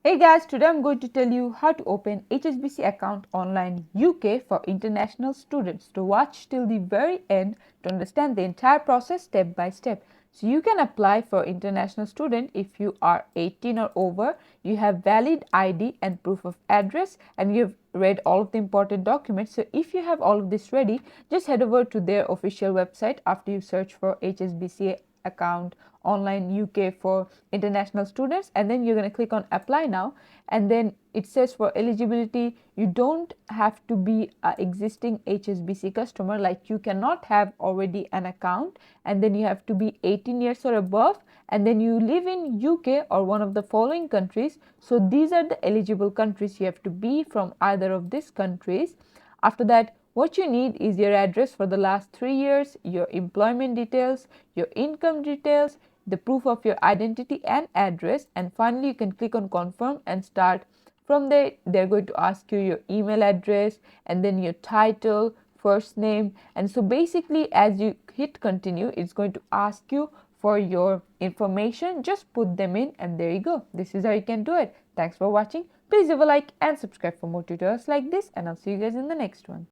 Hey guys, today I'm going to tell you how to open HSBC account online UK for international students. To watch till the very end to understand the entire process step by step. So you can apply for international student if you are 18 or over, you have valid ID and proof of address, and you've read all of the important documents. So if you have all of this ready, just head over to their official website after you search for HSBC account online UK for international students, and then you're going to click on apply now, and then it says for eligibility you don't have to be an existing HSBC customer, like you cannot have already an account, and then you have to be 18 years or above, and then you live in UK or one of the following countries. So these are the eligible countries. You have to be from either of these countries. After that, what you need is your address for the last 3 years, your employment details, your income details, the proof of your identity and address, and finally you can click on confirm and start. From there, they're going to ask you your email address and then your title, first name, and so basically as you hit continue, it's going to ask you for your information. Just put them in and there you go. This is how you can do it. Thanks for watching. Please leave a like and subscribe for more tutorials like this, and I'll see you guys in the next one.